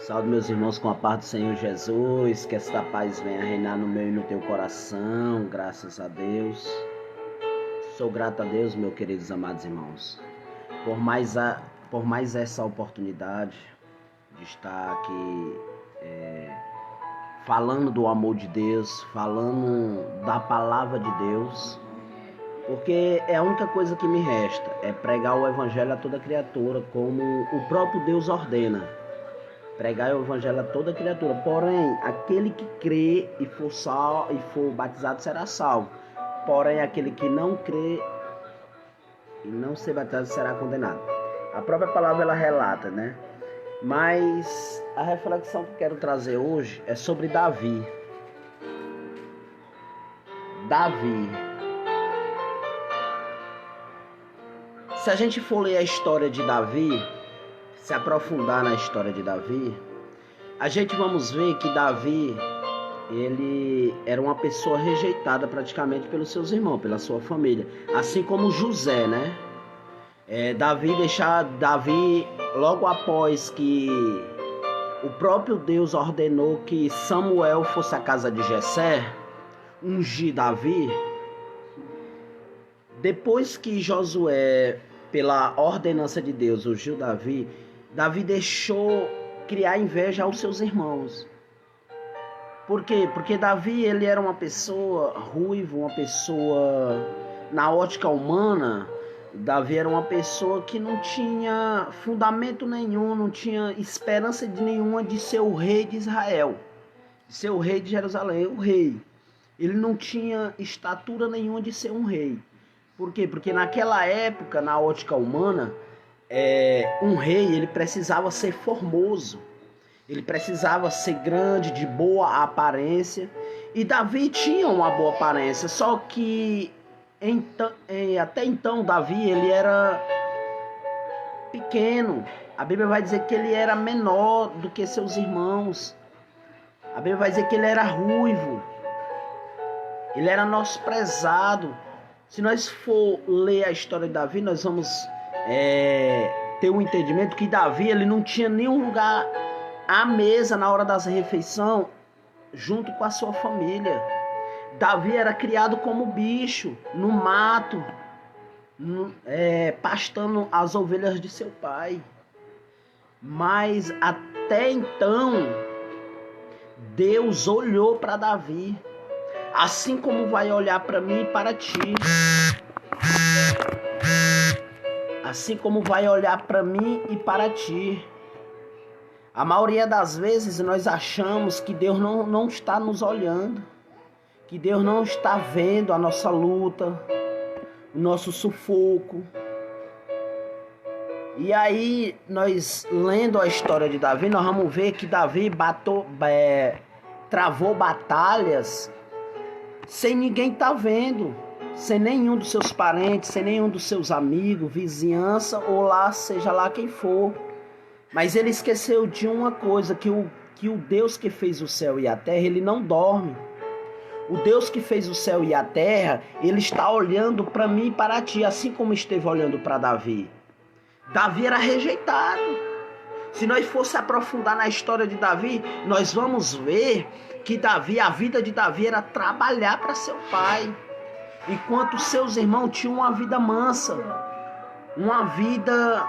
Salve meus irmãos com a paz do Senhor Jesus, que esta paz venha reinar no meu e no teu coração, graças a Deus. Sou grato a Deus, meus queridos amados irmãos, por mais essa oportunidade de estar aqui falando do amor de Deus, falando da palavra de Deus, porque é a única coisa que me resta, é pregar o evangelho a toda criatura, como o próprio Deus ordena. Pregar o evangelho a toda criatura. Porém, aquele que crê e for batizado será salvo. Porém, aquele que não crê e não ser batizado será condenado. A própria palavra ela relata, né? Mas a reflexão que eu quero trazer hoje é sobre Davi. Se a gente for ler a história de Davi, se aprofundar na história de Davi, a gente vamos ver que Davi, ele era uma pessoa rejeitada praticamente pelos seus irmãos, pela sua família, assim como José, né? Davi, logo após que o próprio Deus ordenou que Samuel fosse à casa de Jessé, ungir Davi, depois que Josué, pela ordenança de Deus, ungiu Davi deixou criar inveja aos seus irmãos. Por quê? Porque Davi, ele era uma pessoa ruiva, uma pessoa, na ótica humana, Davi era uma pessoa que não tinha fundamento nenhum, não tinha esperança nenhuma de ser o rei de Israel, de ser o rei de Jerusalém, o rei. Ele não tinha estatura nenhuma de ser um rei. Por quê? Porque naquela época, na ótica humana, um rei, ele precisava ser formoso, ele precisava ser grande, de boa aparência, e Davi tinha uma boa aparência, só que até então Davi, ele era pequeno. A Bíblia vai dizer que ele era menor do que seus irmãos, a Bíblia vai dizer que ele era ruivo, ele era menosprezado. Se nós for ler a história de Davi, nós vamos ter um entendimento que Davi, ele não tinha nenhum lugar à mesa na hora das refeições junto com a sua família. Davi era criado como bicho no mato, pastando as ovelhas de seu pai. Mas até então Deus olhou para Davi, assim como vai olhar para mim e para ti. Assim como vai olhar para mim e para ti. A maioria das vezes nós achamos que Deus não está nos olhando, que Deus não está vendo a nossa luta, o nosso sufoco. E aí, nós lendo a história de Davi, nós vamos ver que Davi travou batalhas sem ninguém estar vendo, sem nenhum dos seus parentes, sem nenhum dos seus amigos, vizinhança ou lá, seja lá quem for. Mas ele esqueceu de uma coisa, que o Deus que fez o céu e a terra, ele não dorme. O Deus que fez o céu e a terra, ele está olhando para mim e para ti, assim como esteve olhando para Davi. Davi era rejeitado. Se nós fosse aprofundar na história de Davi, nós vamos ver que a vida de Davi era trabalhar para seu pai, enquanto seus irmãos tinham uma vida mansa, uma vida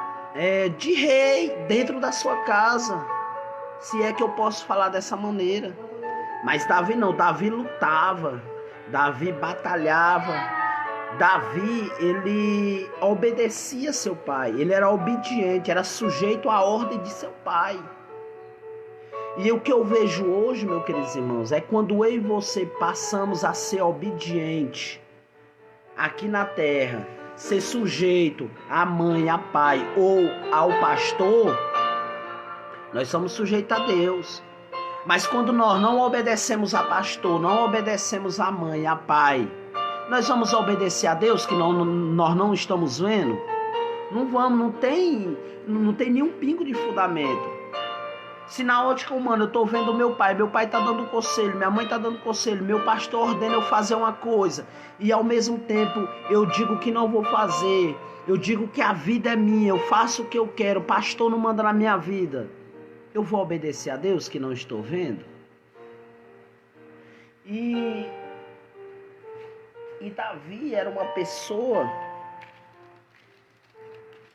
de rei dentro da sua casa, se é que eu posso falar dessa maneira. Mas Davi não, Davi lutava, Davi batalhava, Davi, ele obedecia seu pai, ele era obediente, era sujeito à ordem de seu pai. E o que eu vejo hoje, meus queridos irmãos, é quando eu e você passamos a ser obediente aqui na terra, ser sujeito à mãe, a pai ou ao pastor, nós somos sujeitos a Deus. Mas quando nós não obedecemos a pastor, não obedecemos a mãe, a pai, nós vamos obedecer a Deus que nós não estamos vendo? Não vamos, não tem nenhum pingo de fundamento. Se na ótica humana eu estou vendo meu pai está dando conselho, minha mãe está dando conselho, meu pastor ordena eu fazer uma coisa, e ao mesmo tempo eu digo que não vou fazer, eu digo que a vida é minha, eu faço o que eu quero, o pastor não manda na minha vida. Eu vou obedecer a Deus que não estou vendo? E Davi era uma pessoa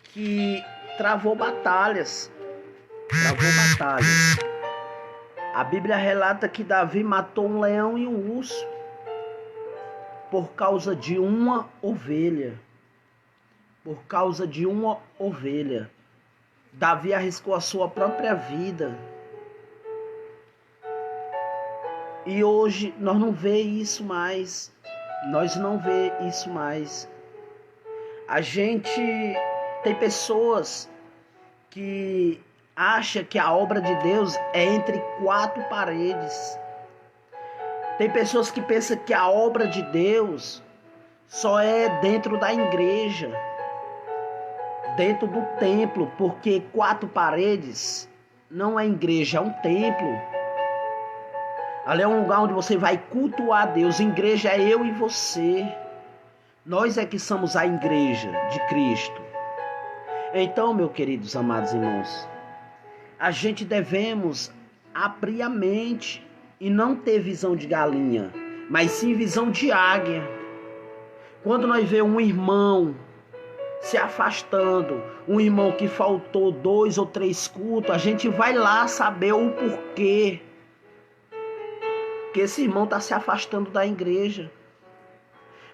que travou batalhas. A Bíblia relata que Davi matou um leão e um urso por causa de uma ovelha. Davi arriscou a sua própria vida. E hoje nós não vê isso mais. A gente tem pessoas que acham que a obra de Deus é entre quatro paredes. Tem pessoas que pensam que a obra de Deus só é dentro da igreja, dentro do templo, porque quatro paredes não é igreja, é um templo. Ali é um lugar onde você vai cultuar a Deus. Igreja é eu e você. Nós é que somos a igreja de Cristo. Então, meus queridos amados irmãos, a gente devemos abrir a mente e não ter visão de galinha, mas sim visão de águia. Quando nós vemos um irmão se afastando, um irmão que faltou 2 ou 3 cultos, a gente vai lá saber o porquê que esse irmão está se afastando da igreja.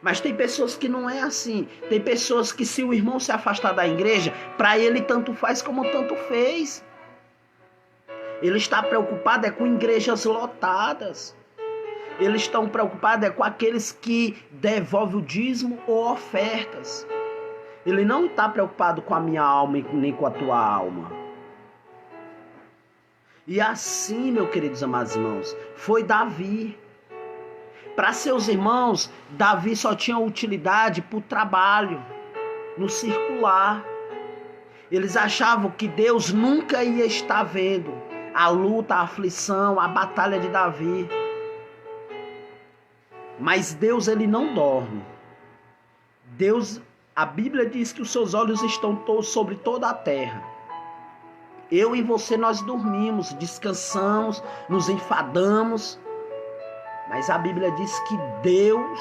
Mas tem pessoas que não é assim. Tem pessoas que, se o irmão se afastar da igreja, para ele tanto faz como tanto fez. Ele está preocupado com igrejas lotadas. Eles estão preocupados com aqueles que devolvem o dízimo ou ofertas. Ele não está preocupado com a minha alma nem com a tua alma. E assim, meus queridos amados irmãos, foi Davi. Para seus irmãos, Davi só tinha utilidade para o trabalho, no circular. Eles achavam que Deus nunca ia estar vendo a luta, a aflição, a batalha de Davi. Mas Deus, ele não dorme. Deus, a Bíblia diz que os seus olhos estão sobre toda a terra. Eu e você, nós dormimos, descansamos, nos enfadamos. Mas a Bíblia diz que Deus,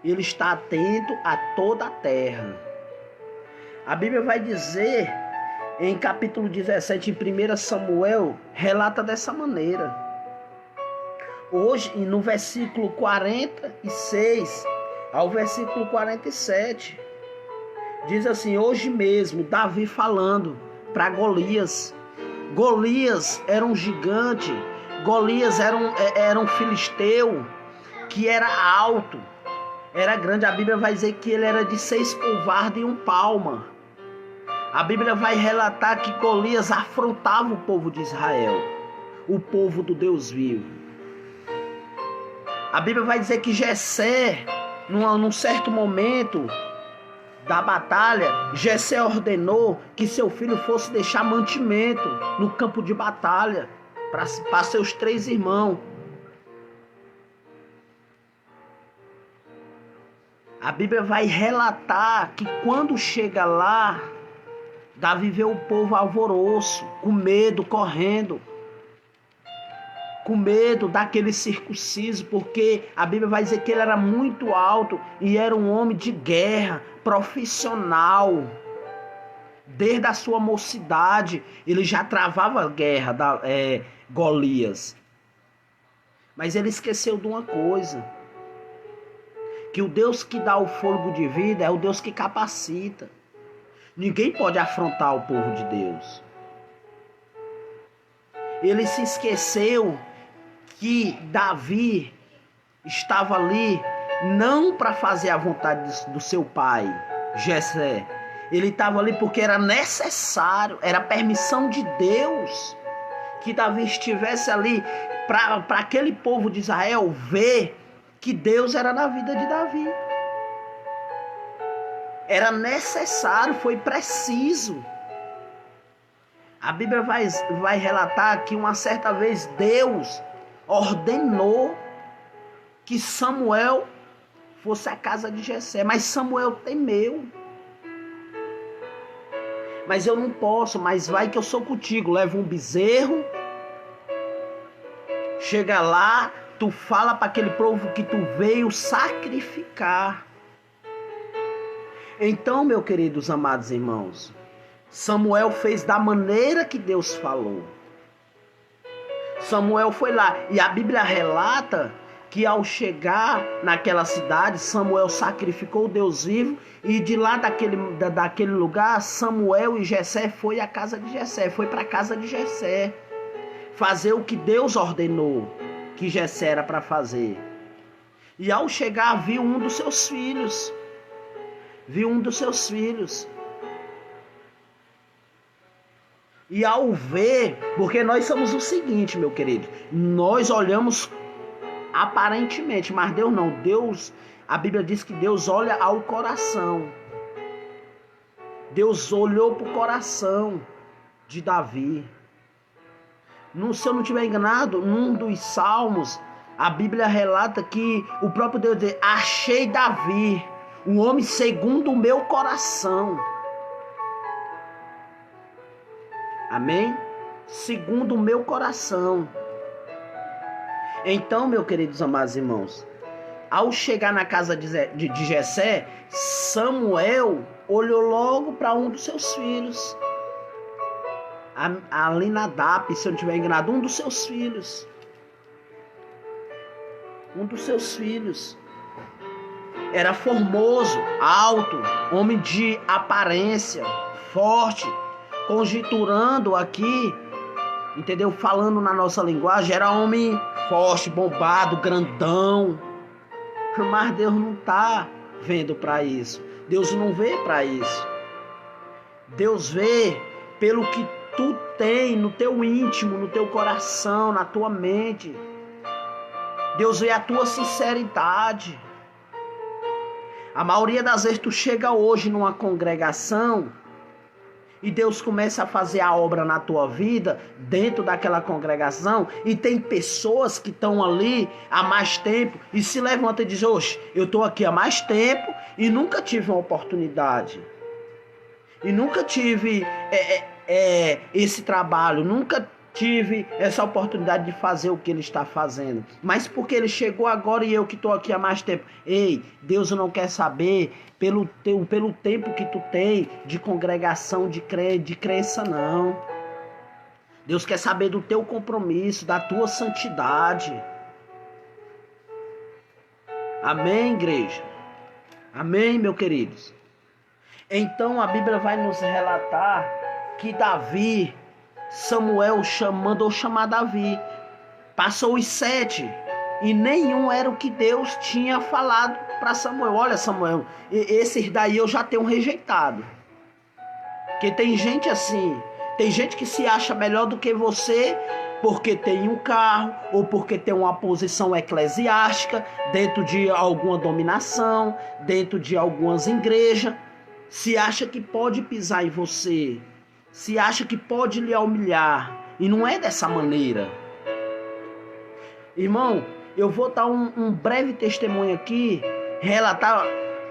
ele está atento a toda a terra. A Bíblia vai dizer, em capítulo 17, em 1 Samuel, relata dessa maneira. Hoje, no versículo 46 ao versículo 47, diz assim: hoje mesmo, Davi falando para Golias. Golias era um gigante. Golias era um filisteu que era alto, era grande. A Bíblia vai dizer que ele era de 6 covardes e 1 palmo. A Bíblia vai relatar que Golias afrontava o povo de Israel, o povo do Deus vivo. A Bíblia vai dizer que Jessé, num certo momento da batalha, Jessé ordenou que seu filho fosse deixar mantimento no campo de batalha para seus 3 irmãos. A Bíblia vai relatar que quando chega lá, Davi vê o povo alvoroço, com medo, correndo, com medo daquele circunciso, porque a Bíblia vai dizer que ele era muito alto e era um homem de guerra, profissional. Desde a sua mocidade, ele já travava a guerra Golias. Mas ele esqueceu de uma coisa: que o Deus que dá o fôlego de vida é o Deus que capacita. Ninguém pode afrontar o povo de Deus. Ele se esqueceu que Davi estava ali não para fazer a vontade do seu pai, Jessé. Ele estava ali porque era necessário, era permissão de Deus que Davi estivesse ali para aquele povo de Israel ver que Deus era na vida de Davi. Era necessário, foi preciso. A Bíblia vai relatar que uma certa vez Deus ordenou que Samuel fosse à casa de Jessé, mas Samuel temeu. mas eu não posso, mas vai que eu sou contigo. Leva um bezerro, chega lá, tu fala para aquele povo que tu veio sacrificar. Então, meus queridos amados irmãos, Samuel fez da maneira que Deus falou. Samuel foi lá, e a Bíblia relata que ao chegar naquela cidade, Samuel sacrificou o Deus vivo, e de lá daquele lugar, Samuel e Jessé foi à casa de Jessé, foi para a casa de Jessé, fazer o que Deus ordenou que Jessé era para fazer. E ao chegar, viu um dos seus filhos. E ao ver, porque nós somos o seguinte, meu querido, nós olhamos aparentemente, mas Deus não. Deus, a Bíblia diz que Deus olha ao coração. Deus olhou para o coração de Davi. Se eu não estiver enganado, num dos salmos, a Bíblia relata que o próprio Deus diz: achei Davi, um homem segundo o meu coração. Amém? Segundo o meu coração. Então, meus queridos amados irmãos, ao chegar na casa de Jessé, Samuel olhou logo para um dos seus filhos. Aminadab, se eu não estiver enganado, um dos seus filhos. Era formoso, alto, homem de aparência, forte. Conjecturando aqui, entendeu? Falando na nossa linguagem, era homem forte, bombado, grandão. Mas Deus não está vendo para isso. Deus não vê para isso. Deus vê pelo que tu tem no teu íntimo, no teu coração, na tua mente. Deus vê a tua sinceridade. A maioria das vezes tu chega hoje numa congregação e Deus começa a fazer a obra na tua vida, dentro daquela congregação, e tem pessoas que estão ali há mais tempo e se levantam e dizem: oxe, eu estou aqui há mais tempo e nunca tive uma oportunidade. E nunca tive esse trabalho, nunca tive essa oportunidade de fazer o que ele está fazendo. Mas porque ele chegou agora e eu que estou aqui há mais tempo. Ei, Deus não quer saber pelo tempo que tu tem de congregação, de crença, não. Deus quer saber do teu compromisso, da tua santidade. Amém, igreja? Amém, meus queridos? Então a Bíblia vai nos relatar que Davi, Samuel mandou chamar Davi. Passou os 7 e nenhum era o que Deus tinha falado para Samuel. Olha, Samuel, esses daí eu já tenho rejeitado. Porque tem gente assim, tem gente que se acha melhor do que você porque tem um carro ou porque tem uma posição eclesiástica dentro de alguma dominação, dentro de algumas igrejas. Se acha que pode pisar em você, se acha que pode lhe humilhar, e não é dessa maneira. Irmão, eu vou dar um breve testemunho aqui, relatar.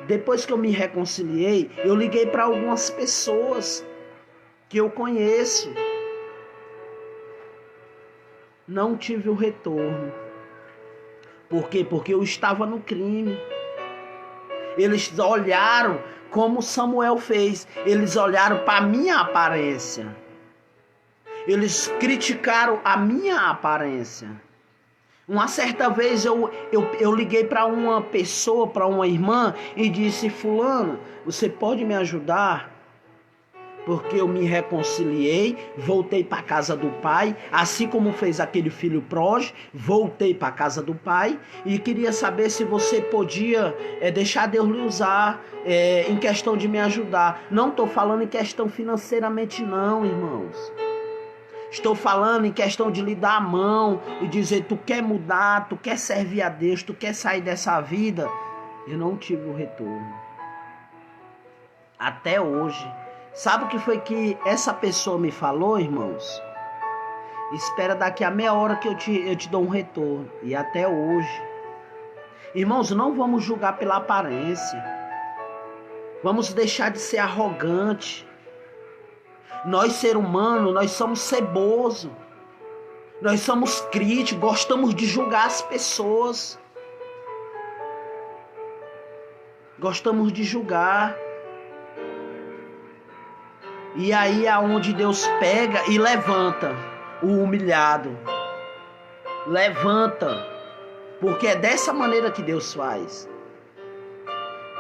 Depois que eu me reconciliei, eu liguei para algumas pessoas que eu conheço. Não tive o retorno. Por quê? Porque eu estava no crime. Eles olharam como Samuel fez. Eles olharam para a minha aparência. Eles criticaram a minha aparência. Uma certa vez eu liguei para uma pessoa, para uma irmã, e disse: fulano, você pode me ajudar? Porque eu me reconciliei, voltei para a casa do pai, assim como fez aquele filho pródigo, voltei para a casa do pai e queria saber se você podia deixar Deus lhe usar em questão de me ajudar. Não estou falando em questão financeiramente não, irmãos. Estou falando em questão de lhe dar a mão e dizer: tu quer mudar, tu quer servir a Deus, tu quer sair dessa vida. Eu não tive o retorno. Até hoje. Sabe o que foi que essa pessoa me falou, irmãos? Espera daqui a meia hora que eu te dou um retorno. E até hoje. Irmãos, não vamos julgar pela aparência. Vamos deixar de ser arrogante. Nós, ser humano, nós somos ceboso. Nós somos críticos, gostamos de julgar as pessoas. Gostamos de julgar. E aí é onde Deus pega e levanta o humilhado. Levanta. Porque é dessa maneira que Deus faz.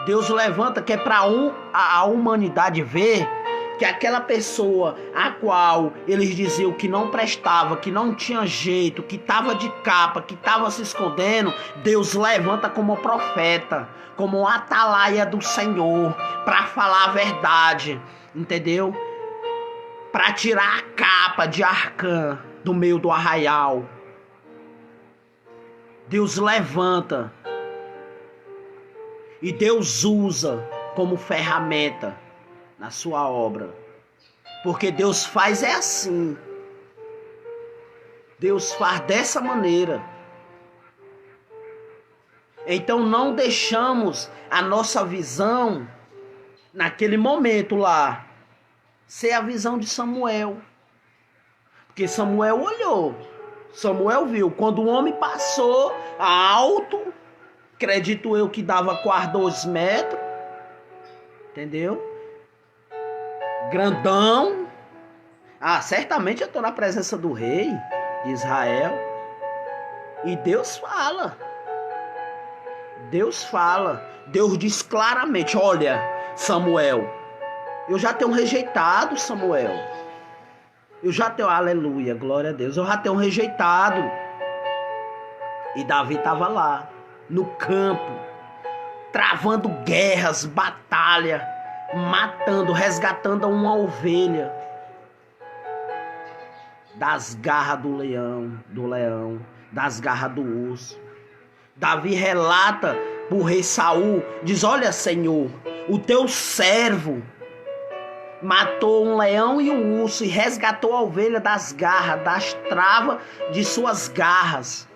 Deus levanta que é para a humanidade ver que aquela pessoa a qual eles diziam que não prestava, que não tinha jeito, que estava de capa, que estava se escondendo, Deus levanta como profeta, como atalaia do Senhor, para falar a verdade, entendeu? Para tirar a capa de Arcã do meio do arraial. Deus levanta e Deus usa como ferramenta na sua obra. Porque Deus faz é assim. Deus faz dessa maneira. Então não deixamos a nossa visão naquele momento lá ser a visão de Samuel. Porque Samuel olhou. Samuel viu. Quando o homem passou alto, acredito eu que dava quase 2 metros. Entendeu? Grandão. Certamente eu estou na presença do rei de Israel. E Deus fala. Deus fala. Deus diz claramente: olha, Samuel, eu já tenho rejeitado Samuel. Eu já tenho, aleluia, glória a Deus, eu já tenho rejeitado. E Davi estava lá, no campo, travando guerras, batalha, matando, resgatando uma ovelha das garras do leão, das garras do urso. Davi relata para o rei Saul, diz: olha, Senhor, o teu servo matou um leão e um urso e resgatou a ovelha das garras, das travas de suas garras.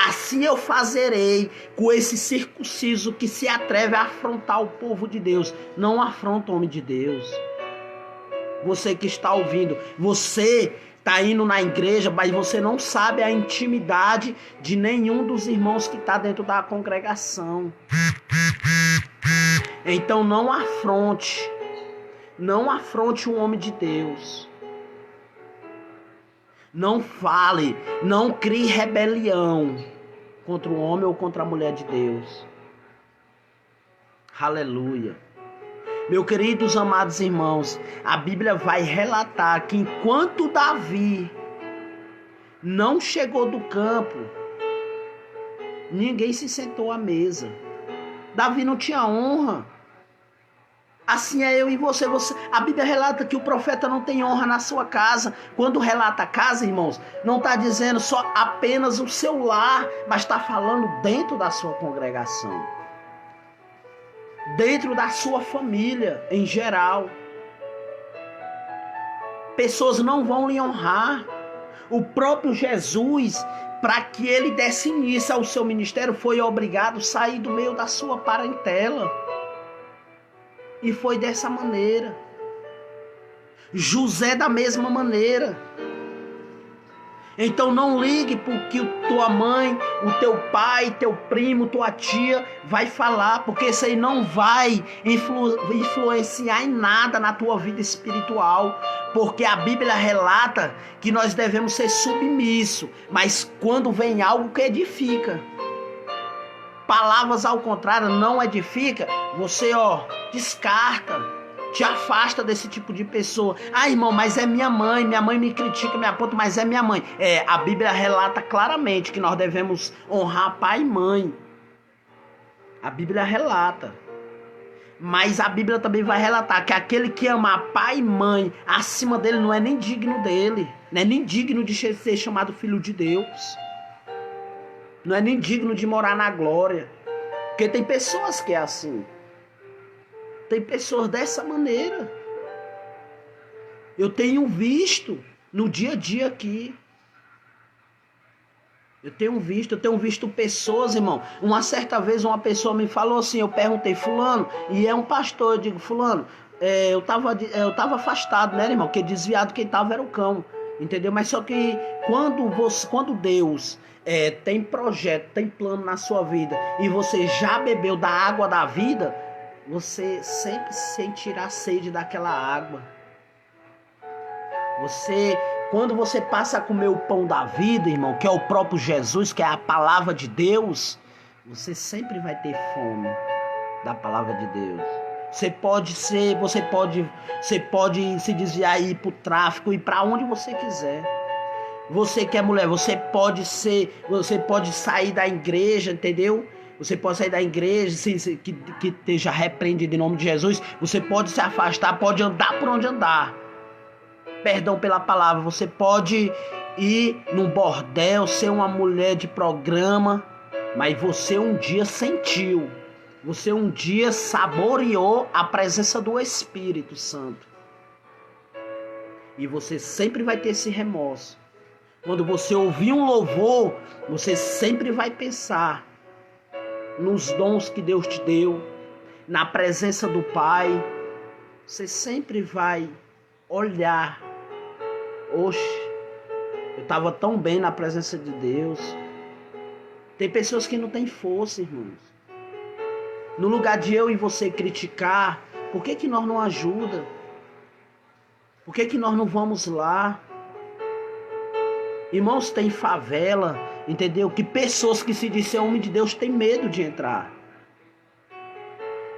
Assim eu fazerei com esse circunciso que se atreve a afrontar o povo de Deus. Não afronta o homem de Deus. Você que está ouvindo, você está indo na igreja, mas você não sabe a intimidade de nenhum dos irmãos que está dentro da congregação. Então não afronte. Não afronte um homem de Deus. Não fale, não crie rebelião contra o homem ou contra a mulher de Deus. Aleluia. Meus queridos amados irmãos, a Bíblia vai relatar que enquanto Davi não chegou do campo, ninguém se sentou à mesa. Davi não tinha honra. Assim é eu e você. A Bíblia relata que o profeta não tem honra na sua casa. Quando relata a casa, irmãos, não está dizendo só apenas o seu lar, mas está falando dentro da sua congregação. Dentro da sua família, em geral. Pessoas não vão lhe honrar. O próprio Jesus, para que ele desse início ao seu ministério, foi obrigado a sair do meio da sua parentela. E foi dessa maneira. José da mesma maneira. Então não ligue porque tua mãe, o teu pai, teu primo, tua tia vai falar, porque isso aí não vai influenciar em nada na tua vida espiritual. Porque a Bíblia relata que nós devemos ser submissos, mas quando vem algo que edifica. Palavras ao contrário não edifica, você descarta, te afasta desse tipo de pessoa. Irmão, mas é minha mãe me critica, me aponta, mas é minha mãe. A Bíblia relata claramente que nós devemos honrar pai e mãe. A Bíblia relata. Mas a Bíblia também vai relatar que aquele que ama pai e mãe acima dele não é nem digno dele, não é nem digno de ser chamado filho de Deus. Não é nem digno de morar na glória. Porque tem pessoas que é assim. Tem pessoas dessa maneira. Eu tenho visto no dia a dia aqui. Eu tenho visto pessoas, irmão. Uma certa vez uma pessoa me falou assim, eu perguntei, fulano, e é um pastor, eu digo, fulano, eu tava afastado, né, irmão? Porque desviado quem tava era o cão, entendeu? Mas só que quando Deus tem projeto, tem plano na sua vida e você já bebeu da água da vida, você sempre sentirá sede daquela água. Quando você passa a comer o pão da vida, irmão, que é o próprio Jesus, que é a palavra de Deus, você sempre vai ter fome da palavra de Deus. Você pode se desviar e ir pro tráfico e para onde você quiser. Você que é mulher, você pode sair da igreja, entendeu? Você pode sair da igreja que esteja repreendido em nome de Jesus. Você pode se afastar, pode andar por onde andar. Perdão pela palavra. Você pode ir num bordel, ser uma mulher de programa, mas você um dia sentiu. Você um dia saboreou a presença do Espírito Santo. E você sempre vai ter esse remorso. Quando você ouvir um louvor, você sempre vai pensar nos dons que Deus te deu, na presença do Pai. Você sempre vai olhar. Oxe, eu estava tão bem na presença de Deus. Tem pessoas que não têm força, irmãos. No lugar de eu e você criticar, por que nós não ajuda? Por que nós não vamos lá? Irmãos, tem favela, entendeu? Que pessoas que se dizem homem de Deus têm medo de entrar.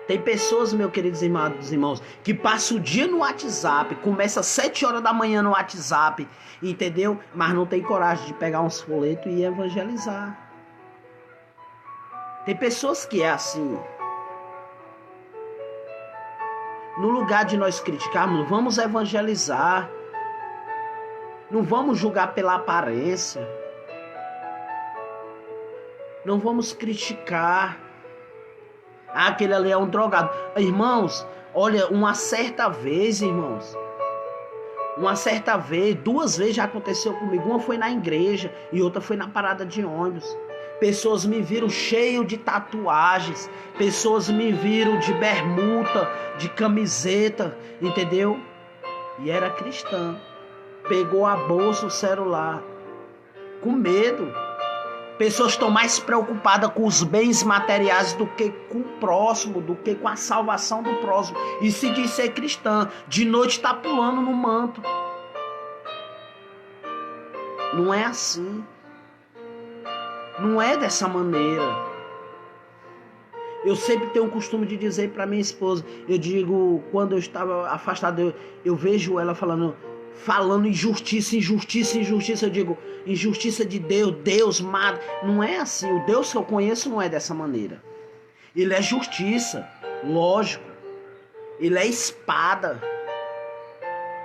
Tem pessoas, meus queridos irmãos, que passam o dia no WhatsApp, começa às 7 horas da manhã no WhatsApp, entendeu? Mas não tem coragem de pegar uns folhetos e evangelizar. Tem pessoas que é assim. No lugar de nós criticarmos, vamos evangelizar. Não vamos julgar pela aparência. Não vamos criticar. Ah, aquele ali é um drogado. Irmãos, olha, uma certa vez, irmãos. Duas vezes já aconteceu comigo. Uma foi na igreja e outra foi na parada de ônibus. Pessoas me viram cheio de tatuagens. Pessoas me viram de bermuda, de camiseta, entendeu? E era cristã. Pegou a bolsa, o celular. Com medo. Pessoas estão mais preocupadas com os bens materiais do que com o próximo, do que com a salvação do próximo. E se diz ser cristã, de noite está pulando no manto. Não é assim. Não é dessa maneira. Eu sempre tenho o costume de dizer para minha esposa, eu digo, quando eu estava afastado, eu vejo ela falando injustiça, eu digo, injustiça de Deus, Deus mata. Não é assim, o Deus que eu conheço não é dessa maneira. Ele é justiça, lógico. Ele é espada,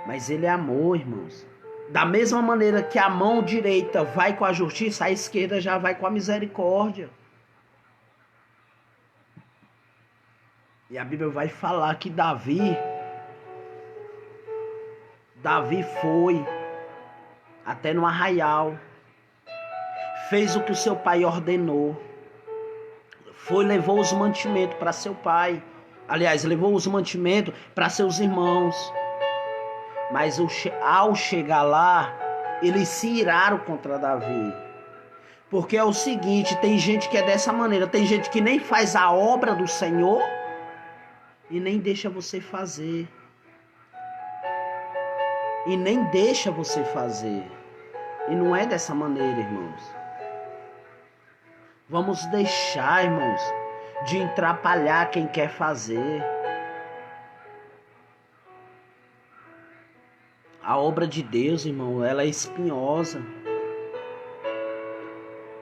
mas ele é amor, irmãos. Da mesma maneira que a mão direita vai com a justiça, a esquerda já vai com a misericórdia. E a Bíblia vai falar que Davi foi até no arraial, fez o que o seu pai ordenou, levou os mantimentos para seu pai, aliás, levou os mantimentos para seus irmãos, mas ao chegar lá, eles se iraram contra Davi, porque é o seguinte, tem gente que é dessa maneira, tem gente que nem faz a obra do Senhor e nem deixa você fazer. E nem deixa você fazer. E não é dessa maneira, irmãos. Vamos deixar, irmãos, de atrapalhar quem quer fazer. A obra de Deus, irmão, ela é espinhosa.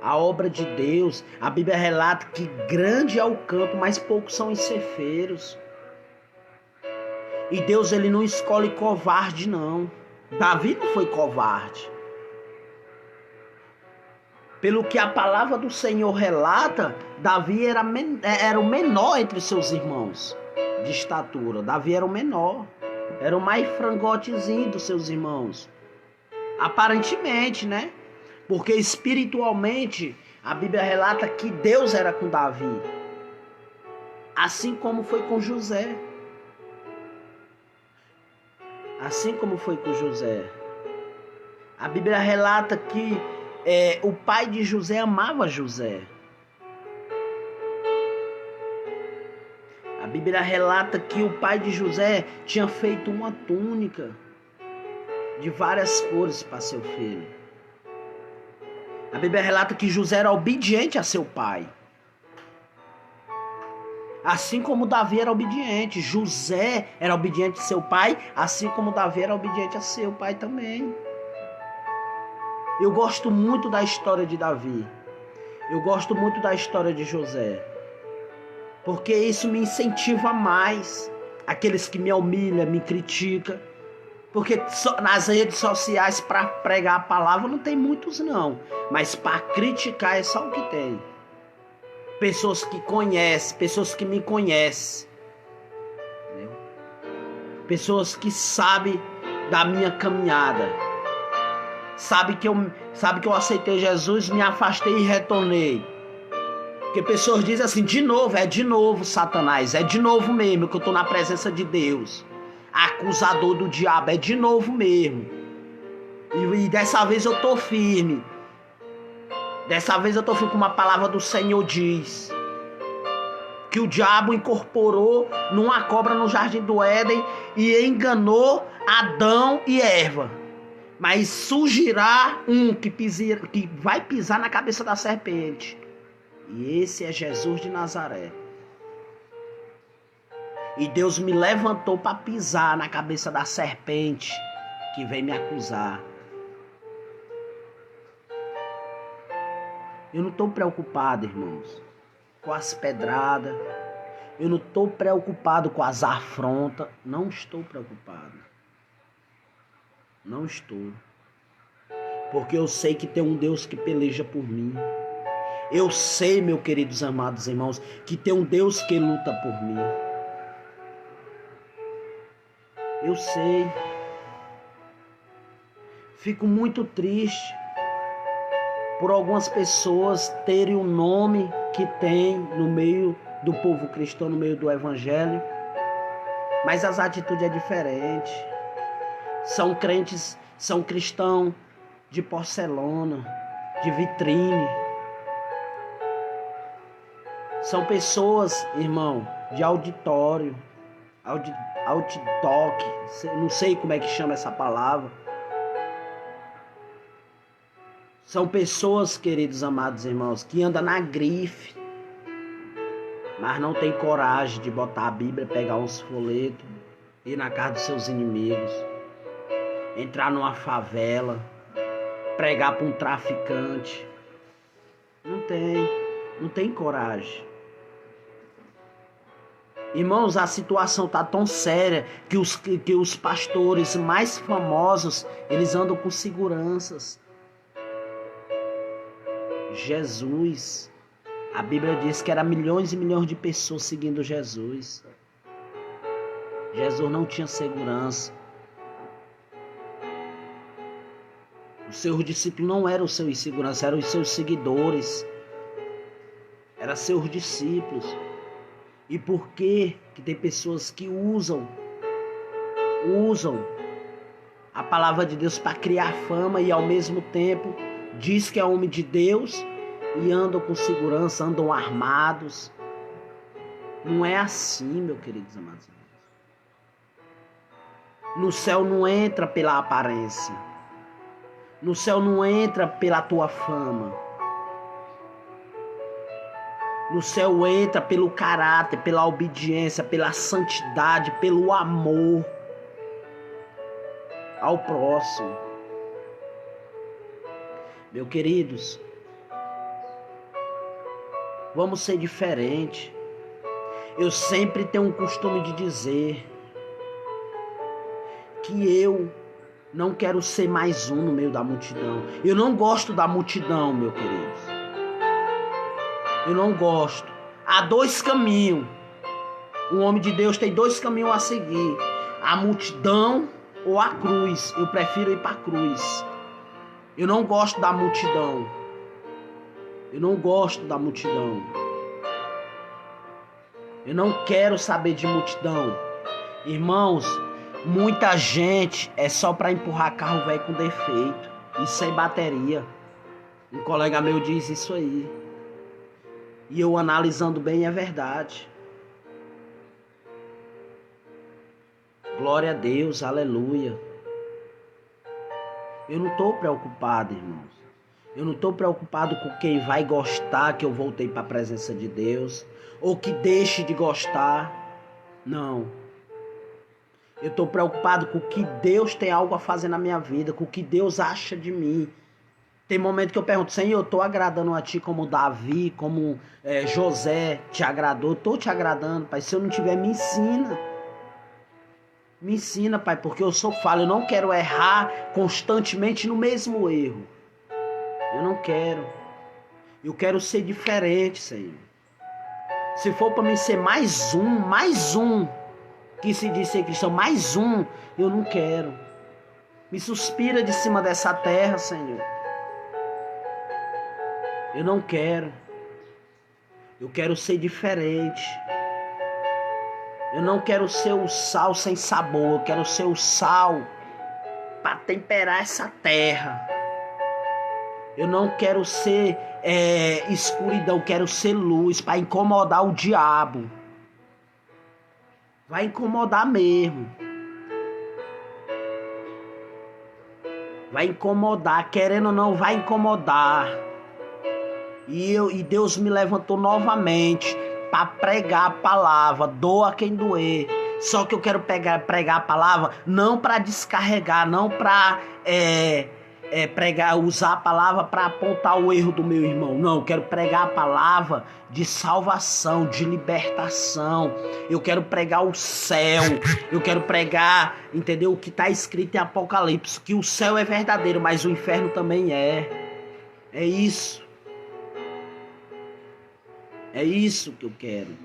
A obra de Deus, a Bíblia relata que grande é o campo, mas poucos são os ceifeiros. E Deus, ele não escolhe covarde, não. Davi não foi covarde. Pelo que a palavra do Senhor relata, Davi era o menor entre seus irmãos de estatura. Davi era o menor. Era o mais frangotezinho dos seus irmãos. Aparentemente, né? Porque espiritualmente, a Bíblia relata que Deus era com Davi. Assim como foi com José. Assim como foi com José. A Bíblia relata que o pai de José amava José. A Bíblia relata que o pai de José tinha feito uma túnica de várias cores para seu filho. A Bíblia relata que José era obediente a seu pai. Assim como Davi era obediente. José era obediente a seu pai, assim como Davi era obediente a seu pai também. Eu gosto muito da história de Davi. Eu gosto muito da história de José. Porque isso me incentiva mais. Aqueles que me humilham, me criticam. Porque nas redes sociais, para pregar a palavra, não tem muitos não. Mas para criticar é só o que tem. Pessoas que conhecem, pessoas que me conhecem. Entendeu? Pessoas que sabem da minha caminhada. Sabe que eu aceitei Jesus, me afastei e retornei. Porque pessoas dizem assim, de novo, Satanás, é de novo mesmo que eu estou na presença de Deus. Acusador do diabo, é de novo mesmo. E dessa vez eu estou firme. Dessa vez eu estou firme, como a palavra do Senhor diz. Que o diabo incorporou numa cobra no jardim do Éden e enganou Adão e Eva. Mas surgirá um que vai pisar na cabeça da serpente. E esse é Jesus de Nazaré. E Deus me levantou para pisar na cabeça da serpente que vem me acusar. Eu não estou preocupado, irmãos, com as pedradas. Eu não estou preocupado com as afrontas. Não estou preocupado. Não estou. Porque eu sei que tem um Deus que peleja por mim. Eu sei, meus queridos amados irmãos, que tem um Deus que luta por mim. Eu sei. Fico muito triste por algumas pessoas terem o nome que tem no meio do povo cristão, no meio do evangelho, mas as atitudes é diferente. São crentes, são cristãos de porcelana, de vitrine. São pessoas, irmão, de auditório, outdock, não sei como é que chama essa palavra. São pessoas, queridos amados irmãos, que andam na grife, mas não tem coragem de botar a Bíblia, pegar uns folhetos, ir na casa dos seus inimigos, entrar numa favela, pregar para um traficante. Não tem coragem. Irmãos, a situação está tão séria que os pastores mais famosos, eles andam com seguranças. Jesus, a Bíblia diz que era milhões e milhões de pessoas seguindo Jesus. Jesus não tinha segurança. Os seus discípulos não eram os seus segurança, eram os seus seguidores. Eram seus discípulos. E por que tem pessoas que usam a palavra de Deus para criar fama e ao mesmo tempo diz que é homem de Deus e andam com segurança, andam armados? Não é assim, meus queridos amados. No céu não entra pela aparência. No céu não entra pela tua fama. No céu entra pelo caráter, pela obediência, pela santidade, pelo amor ao próximo. Meus queridos, vamos ser diferentes. Eu sempre tenho um costume de dizer que eu não quero ser mais um no meio da multidão. Eu não gosto da multidão, meus queridos. Eu não gosto. Há dois caminhos. Um homem de Deus tem dois caminhos a seguir: a multidão ou a cruz. Eu prefiro ir para a cruz. Eu não gosto da multidão. Eu não gosto da multidão. Eu não quero saber de multidão. Irmãos, Muita gente é só para empurrar carro velho com defeito e sem bateria. Um colega meu diz isso aí. E eu analisando bem é verdade. Glória a Deus, aleluia. Eu não estou preocupado, irmãos. Eu não estou preocupado com quem vai gostar que eu voltei para a presença de Deus, ou que deixe de gostar. Não. Eu estou preocupado com o que Deus tem algo a fazer na minha vida, com o que Deus acha de mim. Tem momento que eu pergunto, Senhor, eu estou agradando a Ti como Davi, como José te agradou? Estou te agradando, Pai. Se eu não tiver, me ensina. Me ensina, Pai, porque eu sou falho. Eu não quero errar constantemente no mesmo erro. Eu não quero. Eu quero ser diferente, Senhor. Se for para mim ser mais um, que se diz ser cristão, mais um, eu não quero. Me suspira de cima dessa terra, Senhor. Eu não quero. Eu quero ser diferente. Eu não quero ser o sal sem sabor. Eu quero ser o sal para temperar essa terra. Eu não quero ser escuridão, quero ser luz para incomodar o diabo. Vai incomodar mesmo. Vai incomodar, querendo ou não, vai incomodar. E Deus me levantou novamente para pregar a palavra, doa quem doer. Só que eu quero pregar a palavra não para descarregar, não para usar a palavra para apontar o erro do meu irmão. Não, eu quero pregar a palavra de salvação, de libertação. Eu quero pregar o céu. Eu quero pregar, entendeu? O que está escrito em Apocalipse, que o céu é verdadeiro, mas o inferno também é. É isso. É isso que eu quero.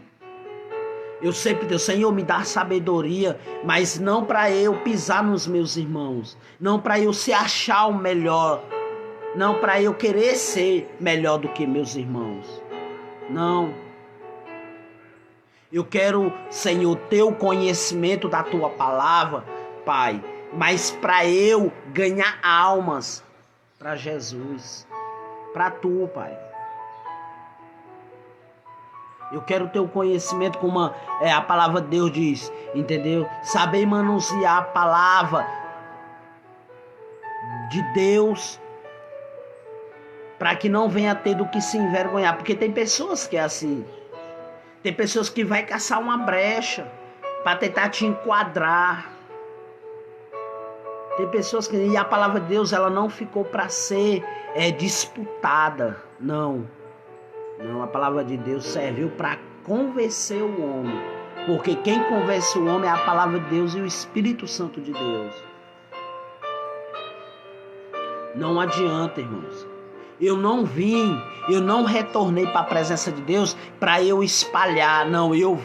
Eu sempre digo, Senhor, me dá sabedoria, mas não para eu pisar nos meus irmãos, não para eu se achar o melhor, não para eu querer ser melhor do que meus irmãos. Não. Eu quero, Senhor, ter o conhecimento da Tua palavra, Pai, mas para eu ganhar almas para Jesus, para Tu, Pai. Eu quero ter o conhecimento como a palavra de Deus diz, entendeu? Saber manusear a palavra de Deus para que não venha ter do que se envergonhar. Porque tem pessoas que é assim. Tem pessoas que vai caçar uma brecha para tentar te enquadrar. Tem pessoas que... E a palavra de Deus, ela não ficou para ser disputada, não. Não, a palavra de Deus serviu para convencer o homem. Porque quem convence o homem é a palavra de Deus e o Espírito Santo de Deus. Não adianta, irmãos. Eu não retornei para a presença de Deus para eu espalhar. Não, eu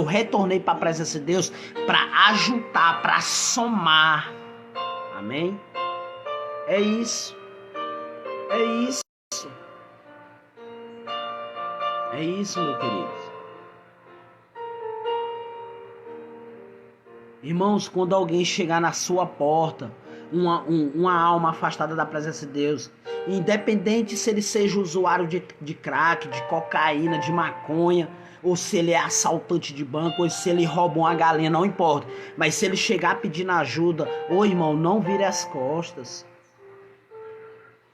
retornei para a presença de Deus para ajuntar, para somar. Amém? É isso. É isso. É isso, meu querido. Irmãos, quando alguém chegar na sua porta, uma alma afastada da presença de Deus, independente se ele seja usuário de crack, de cocaína, de maconha, ou se ele é assaltante de banco, ou se ele rouba uma galinha, não importa. Mas se ele chegar pedindo ajuda, ô irmão, não vire as costas.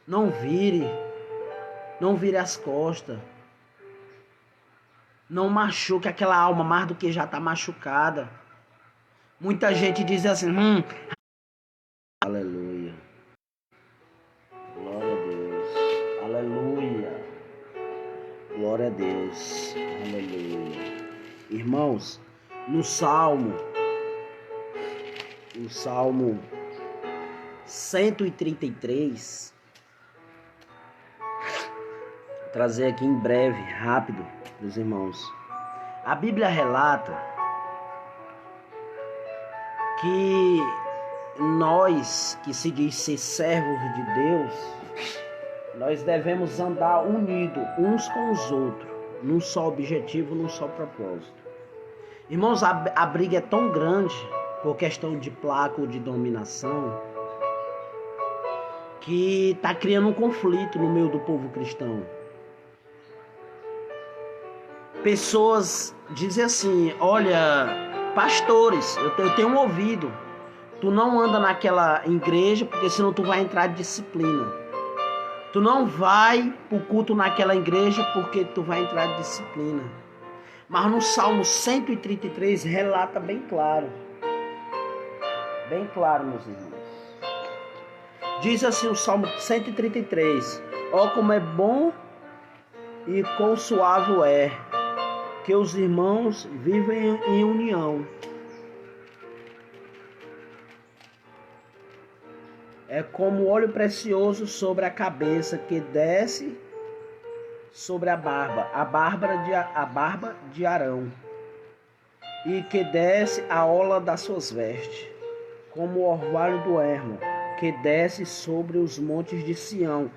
Não vire as costas. Não machuque aquela alma mais do que já está machucada. Muita gente diz assim, aleluia. Glória a Deus. Aleluia. Glória a Deus. Aleluia. Irmãos, no Salmo 133, vou trazer aqui em breve, rápido, meus irmãos. A Bíblia relata que nós, que se diz ser servos de Deus, nós devemos andar unidos uns com os outros, num só objetivo, num só propósito. Irmãos, a briga é tão grande por questão de placa ou de dominação, que está criando um conflito no meio do povo cristão. Pessoas dizem assim, olha, pastores, eu tenho ouvido, tu não anda naquela igreja porque senão tu vai entrar de disciplina. Tu não vai pro culto naquela igreja porque tu vai entrar de disciplina. Mas no Salmo 133 relata bem claro, meus irmãos. Diz assim o Salmo 133, ó como é bom e quão suave é que os irmãos vivem em união. É como óleo precioso sobre a cabeça que desce sobre a barba de Arão, e que desce a orla das suas vestes, como o orvalho do Hermon, que desce sobre os montes de Sião.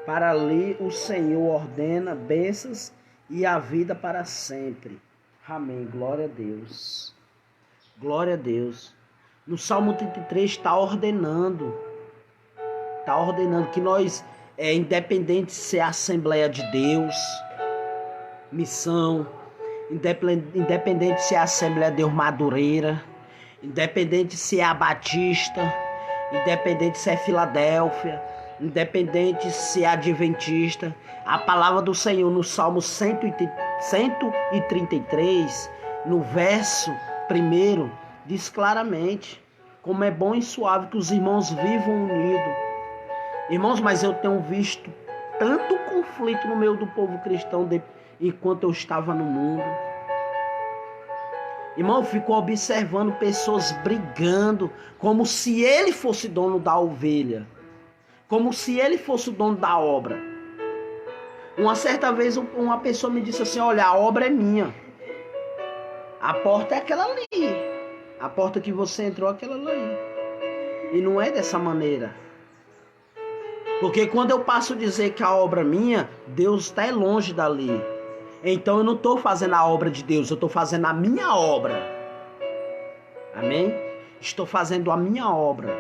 Para ali o Senhor ordena bênçãos e a vida para sempre. Amém. Glória a Deus. Glória a Deus. No Salmo 33 está ordenando que nós, independente de ser a Assembleia de Deus, missão, independente de ser a Assembleia de Deus Madureira, independente de ser a Batista, independente de ser Filadélfia, independente de ser adventista, a palavra do Senhor no Salmo 133, no verso 1, diz claramente como é bom e suave que os irmãos vivam unidos. Irmãos, mas eu tenho visto tanto conflito no meio do povo cristão enquanto eu estava no mundo. Irmão, eu fico observando pessoas brigando como se ele fosse dono da ovelha, como se ele fosse o dono da obra. Uma certa vez uma pessoa me disse assim, olha, a obra é minha, a porta é aquela ali, a porta que você entrou é aquela ali. E não é dessa maneira. Porque quando eu passo a dizer que a obra é minha, Deus está longe dali. Então eu não estou fazendo a obra de Deus, eu estou fazendo a minha obra. Amém? Estou fazendo a minha obra.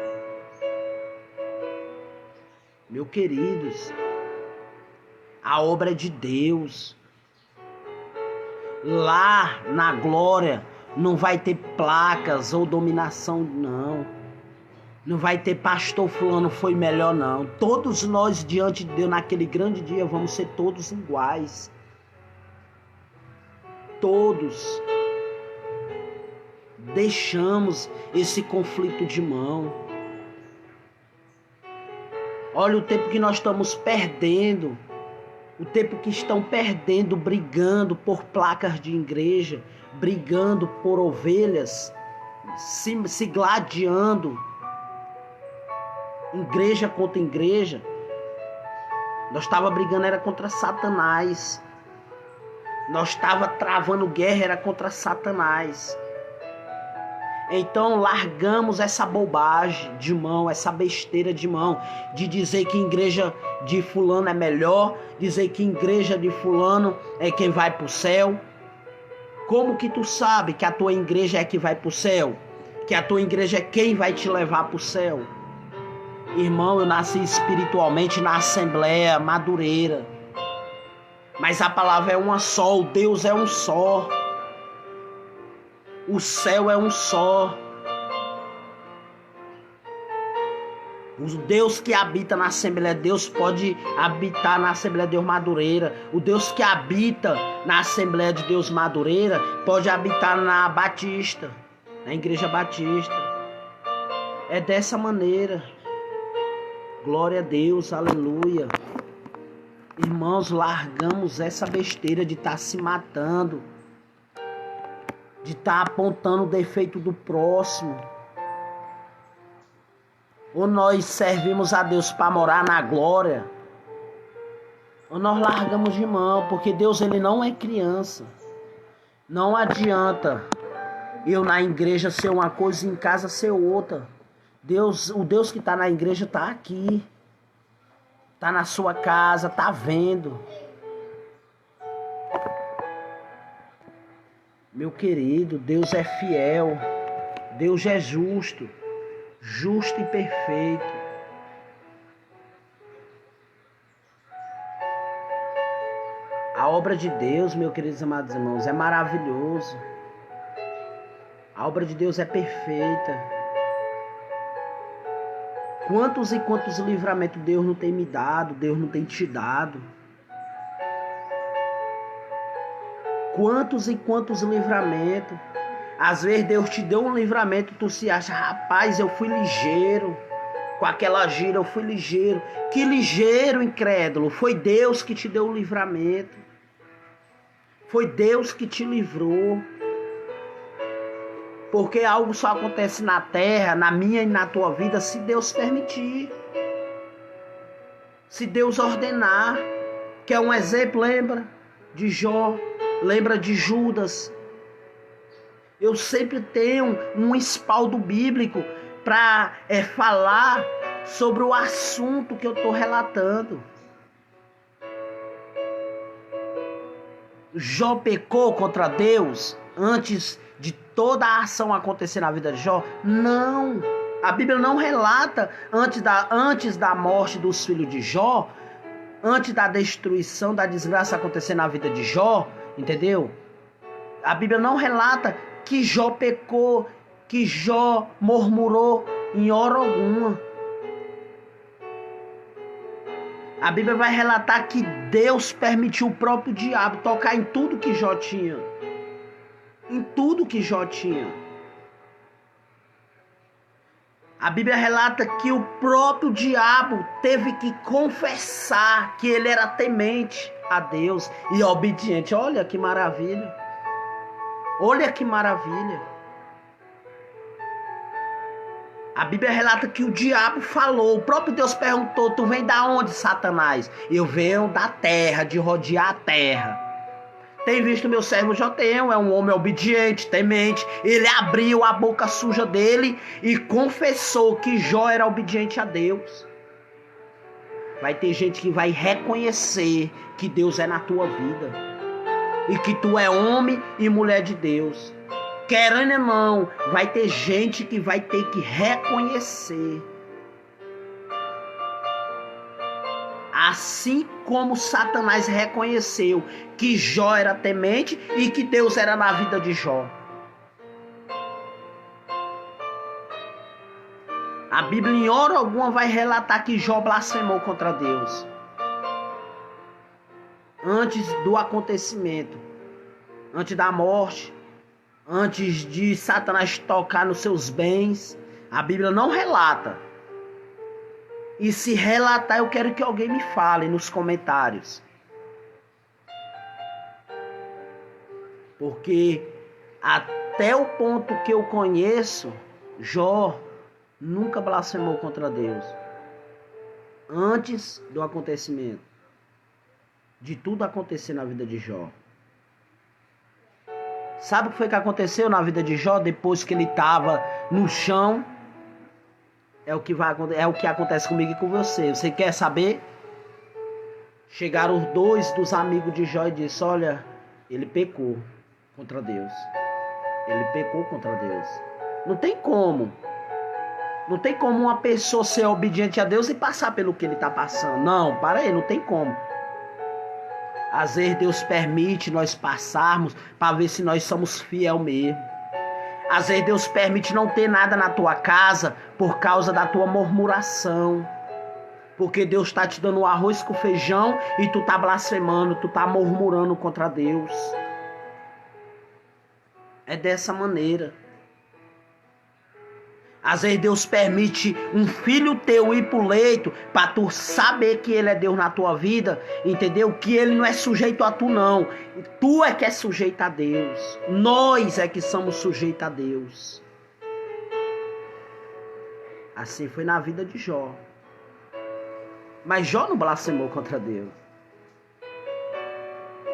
Meus queridos, a obra é de Deus. Lá na glória não vai ter placas ou dominação, não. Não vai ter pastor fulano foi melhor, não. Todos nós diante de Deus naquele grande dia vamos ser todos iguais. Todos deixamos esse conflito de mão. Olha o tempo que nós estamos perdendo. O tempo que estão perdendo, brigando por placas de igreja, brigando por ovelhas, se gladiando. Igreja contra igreja. Nós estava brigando era contra Satanás. Nós estava travando guerra era contra Satanás. Então largamos essa bobagem de mão, essa besteira de mão, de dizer que igreja de fulano é melhor, dizer que igreja de fulano é quem vai para o céu. Como que tu sabe que a tua igreja é que vai para o céu? Que a tua igreja é quem vai te levar para o céu? Irmão, eu nasci espiritualmente na Assembleia Madureira. Mas a palavra é uma só, o Deus é um só. O céu é um só. O Deus que habita na Assembleia de Deus pode habitar na Assembleia de Deus Madureira. O Deus que habita na Assembleia de Deus Madureira pode habitar na Batista, na Igreja Batista. É dessa maneira. Glória a Deus, aleluia. Irmãos, largamos essa besteira de estar se matando, de estar apontando o defeito do próximo. Ou nós servimos a Deus para morar na glória, ou nós largamos de mão, porque Deus ele não é criança. Não adianta eu na igreja ser uma coisa e em casa ser outra. O Deus que está na igreja está aqui. Está na sua casa, está vendo. Meu querido, Deus é fiel. Deus é justo, justo e perfeito. A obra de Deus, meus queridos amados irmãos, é maravilhoso. A obra de Deus é perfeita. Quantos e quantos livramentos Deus não tem me dado, Deus não tem te dado. Quantos e quantos livramentos. Às vezes Deus te deu um livramento, tu se acha, rapaz, eu fui ligeiro. Com aquela gira eu fui ligeiro. Que ligeiro, incrédulo. Foi Deus que te deu o livramento. Foi Deus que te livrou. Porque algo só acontece na terra, na minha e na tua vida, se Deus permitir. Se Deus ordenar. Que é um exemplo, lembra? De Jó. Lembra de Judas. Eu sempre tenho um espaldo bíblico para falar sobre o assunto que eu estou relatando. Jó pecou contra Deus antes de toda a ação acontecer na vida de Jó? Não. A Bíblia não relata antes da morte dos filhos de Jó, antes da destruição, da desgraça acontecer na vida de Jó, entendeu? A Bíblia não relata que Jó pecou, que Jó murmurou em hora alguma. A Bíblia vai relatar que Deus permitiu o próprio diabo tocar em tudo que Jó tinha. Em tudo que Jó tinha. A Bíblia relata que o próprio diabo teve que confessar que ele era temente a Deus e obediente. Olha que maravilha. Olha que maravilha. A Bíblia relata que o diabo falou. O próprio Deus perguntou, tu vem da onde, Satanás? Eu venho da terra, de rodear a terra. Tem visto meu servo Joteu, é um homem obediente, temente. Ele abriu a boca suja dele e confessou que Jó era obediente a Deus. Vai ter gente que vai reconhecer que Deus é na tua vida. E que tu é homem e mulher de Deus. Querendo ou não, vai ter gente que vai ter que reconhecer. Assim como Satanás reconheceu que Jó era temente e que Deus era na vida de Jó. A Bíblia em hora alguma vai relatar que Jó blasfemou contra Deus. Antes do acontecimento, antes da morte, antes de Satanás tocar nos seus bens, a Bíblia não relata. E se relatar, eu quero que alguém me fale nos comentários. Porque até o ponto que eu conheço, Jó nunca blasfemou contra Deus. Antes do acontecimento. De tudo acontecer na vida de Jó. Sabe o que foi que aconteceu na vida de Jó depois que ele estava no chão? É o que acontece comigo e com você. Você quer saber? Chegaram os dois dos amigos de Jó e disse: olha, ele pecou contra Deus. Ele pecou contra Deus. Não tem como. Não tem como uma pessoa ser obediente a Deus e passar pelo que ele está passando. Não, para aí, não tem como. Às vezes Deus permite nós passarmos para ver se nós somos fiel mesmo. Às vezes Deus permite não ter nada na tua casa por causa da tua murmuração. Porque Deus está te dando o arroz com feijão e tu está blasfemando, tu está murmurando contra Deus. É dessa maneira. Às vezes Deus permite um filho teu ir pro leito para tu saber que ele é Deus na tua vida, entendeu? Que ele não é sujeito a tu não. Tu é que é sujeito a Deus. Nós é que somos sujeitos a Deus. Assim foi na vida de Jó. Mas Jó não blasfemou contra Deus.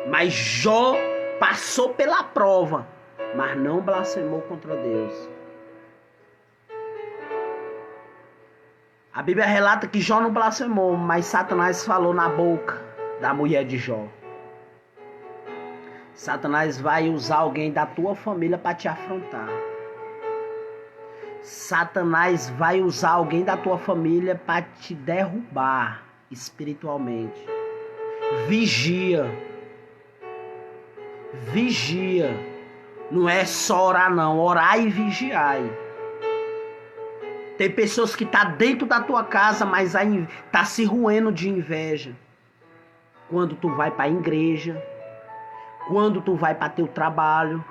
Mas Jó passou pela prova, mas não blasfemou contra Deus. A Bíblia relata que Jó não blasfemou, mas Satanás falou na boca da mulher de Jó. Satanás vai usar alguém da tua família para te afrontar. Satanás vai usar alguém da tua família para te derrubar espiritualmente. Vigia. Vigia. Não é só orar não, orar e vigiai. Tem pessoas que tá dentro da tua casa, mas tá se roendo de inveja. Quando tu vai para a igreja, quando tu vai para teu trabalho,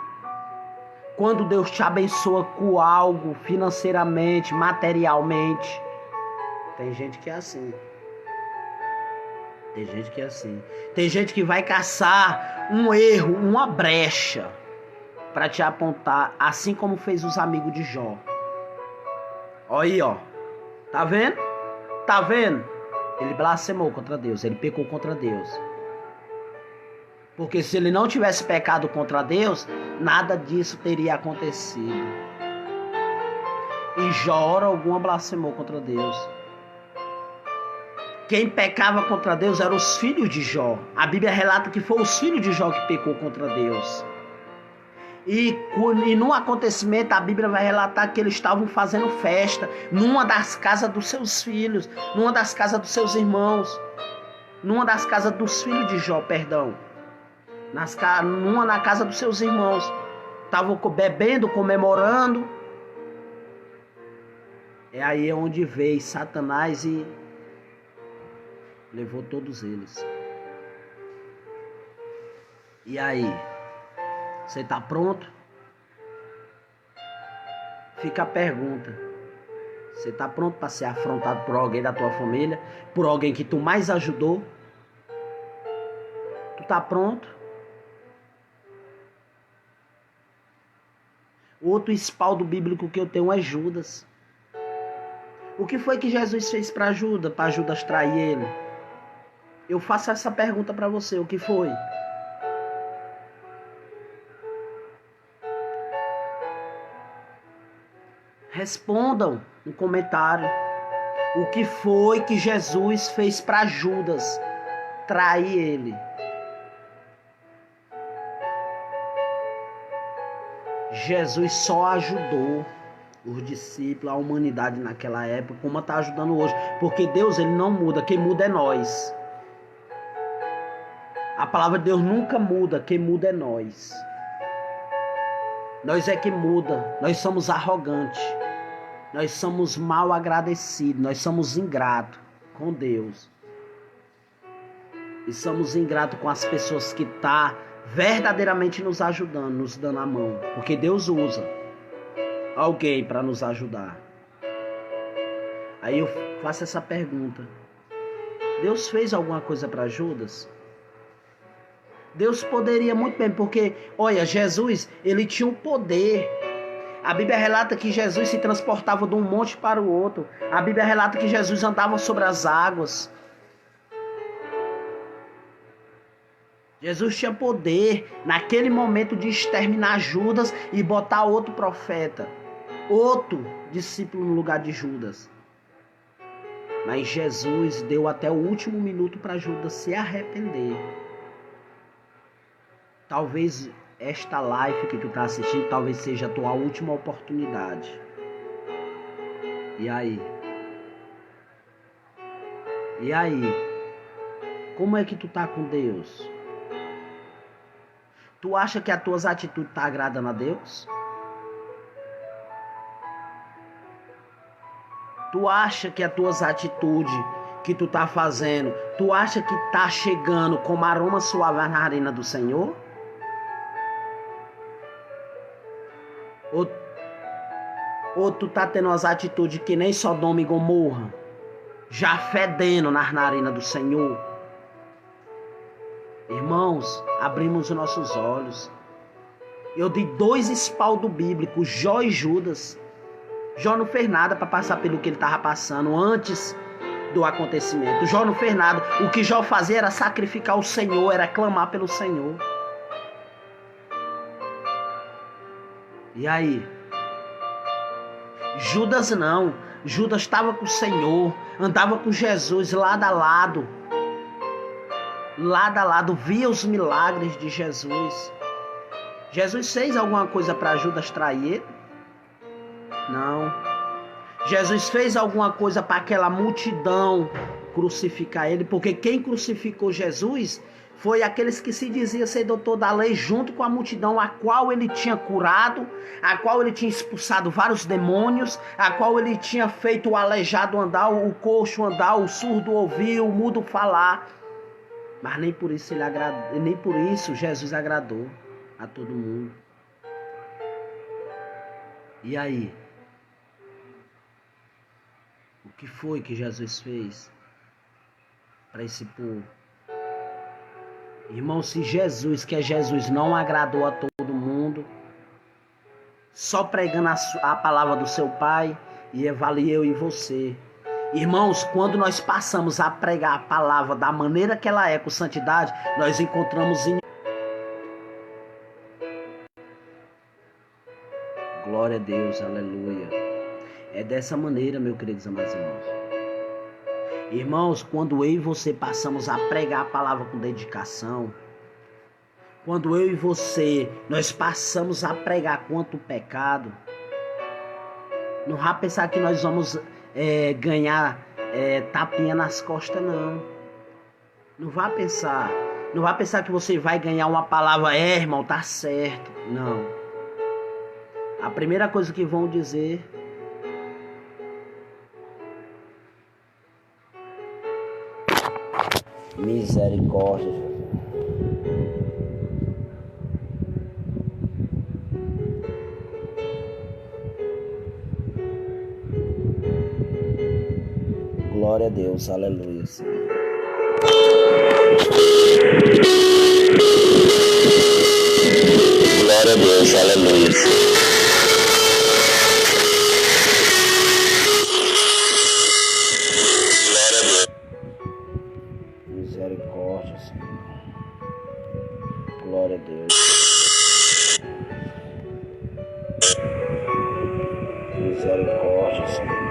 quando Deus te abençoa com algo financeiramente, materialmente. Tem gente que é assim. Tem gente que é assim. Tem gente que vai caçar um erro, uma brecha para te apontar, assim como fez os amigos de Jó. Olha aí, ó. Tá vendo? Tá vendo? Ele blasfemou contra Deus, ele pecou contra Deus. Porque se ele não tivesse pecado contra Deus, nada disso teria acontecido. E Jó, hora alguma, blasfemou contra Deus. Quem pecava contra Deus eram os filhos de Jó. A Bíblia relata que foi os filhos de Jó que pecou contra Deus. E num acontecimento, a Bíblia vai relatar que eles estavam fazendo festa numa das casas dos seus filhos, numa das casas dos seus irmãos, numa das casas dos filhos de Jó, perdão. Numa na casa dos seus irmãos. Estavam bebendo, comemorando. É aí onde veio Satanás e levou todos eles. E aí? Você está pronto? Fica a pergunta. Você está pronto para ser afrontado por alguém da tua família? Por alguém que tu mais ajudou? Tu está pronto? Outro espaldo bíblico que eu tenho é Judas. O que foi que Jesus fez para Judas trair ele? Eu faço essa pergunta para você, o que foi? Respondam no comentário. O que foi que Jesus fez para Judas trair ele? Jesus só ajudou os discípulos, a humanidade naquela época, como está ajudando hoje. Porque Deus, ele não muda, quem muda é nós. A palavra de Deus nunca muda, quem muda é nós. Nós é que muda, nós somos arrogantes. Nós somos mal agradecidos, nós somos ingratos com Deus. E somos ingratos com as pessoas que estão verdadeiramente nos ajudando, nos dando a mão. Porque Deus usa alguém para nos ajudar. Aí eu faço essa pergunta. Deus fez alguma coisa para Judas? Deus poderia muito bem, porque, olha, Jesus, ele tinha um poder. A Bíblia relata que Jesus se transportava de um monte para o outro. A Bíblia relata que Jesus andava sobre as águas. Jesus tinha poder naquele momento de exterminar Judas e botar outro profeta, outro discípulo no lugar de Judas. Mas Jesus deu até o último minuto para Judas se arrepender. Talvez esta live que tu está assistindo, talvez seja a tua última oportunidade. E aí? E aí? Como é que tu tá com Deus? Tu acha que as tuas atitudes estão agradando a Deus? Tu acha que as tuas atitudes que tu tá fazendo, tu acha que tá chegando como aroma suave na narina do Senhor? Ou tu tá tendo as atitudes que nem Sodoma e Gomorra, já fedendo nas narinas do Senhor? Irmãos, abrimos os nossos olhos. Eu dei 2 espaldos bíblicos, Jó e Judas. Jó não fez nada para passar pelo que ele estava passando antes do acontecimento. Jó não fez nada. O que Jó fazia era sacrificar o Senhor, era clamar pelo Senhor. E aí? Judas não. Judas estava com o Senhor, andava com Jesus lado a lado. Lado a lado, via os milagres de Jesus. Jesus fez alguma coisa para Judas trair ele? Não. Jesus fez alguma coisa para aquela multidão crucificar ele, porque quem crucificou Jesus foi aqueles que se dizia ser doutor da lei, junto com a multidão a qual ele tinha curado, a qual ele tinha expulsado vários demônios, a qual ele tinha feito o aleijado andar, o coxo andar, o surdo ouvir, o mudo falar. Mas nem por isso nem por isso Jesus agradou a todo mundo. E aí? O que foi que Jesus fez para esse povo? Irmão, se Jesus, que é Jesus, não agradou a todo mundo, só pregando a palavra do seu Pai, ia valer eu e você. Irmãos, quando nós passamos a pregar a palavra da maneira que ela é, com santidade, nós encontramos Glória a Deus, aleluia. É dessa maneira, meus queridos amados irmãos. Irmãos, quando eu e você passamos a pregar a palavra com dedicação, quando eu e você, nós passamos a pregar contra o pecado, não vá pensar que nós vamos ganhar tapinha nas costas, não. Não vá pensar. Não vá pensar que você vai ganhar uma palavra, irmão, tá certo. Não. A primeira coisa que vão dizer: misericórdia. Glória a Deus, aleluia. Glória a Deus, aleluia. Glória a Deus. Misericórdia, Senhor. Glória a Deus. Misericórdia, Senhor.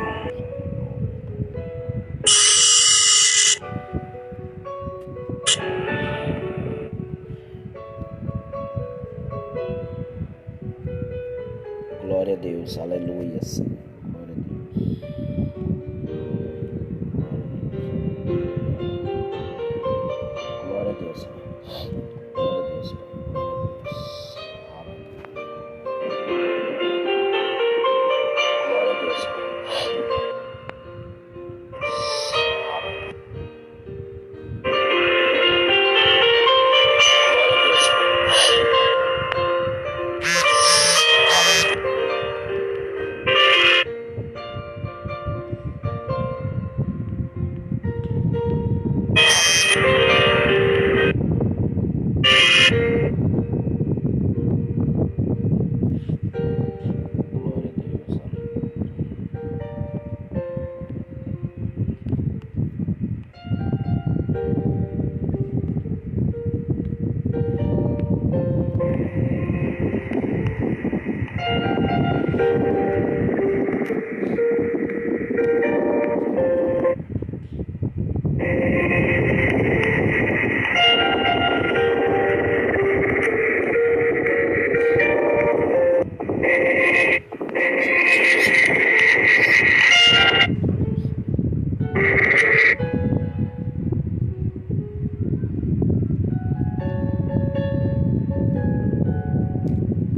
Glória a Deus, aleluia.